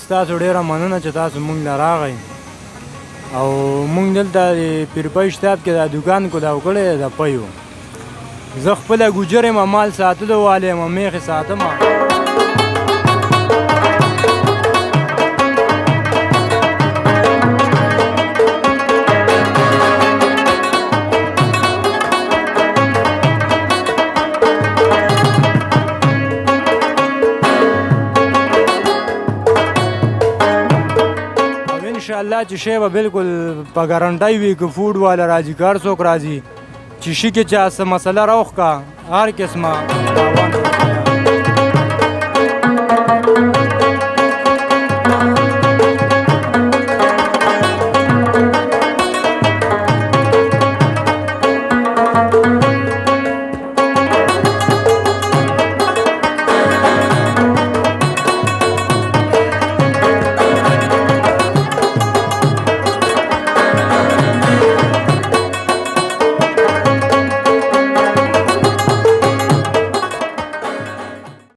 ستاسو ډېره مننه چې تاسو مونږ له راغئ او مونږ دلته د پیرپی شتاب کې دا دوکان کلاو کړی دی د پیو زه خپله ګوجر یم مال ساتلو والی یم میخې ساتم انشاءالله چې شی به بالکل په ګارنټۍ وي که فوډ والا راځي که هر څوک راځي چې شي کې چا څه مسله راوښکه هر قسمه تاوان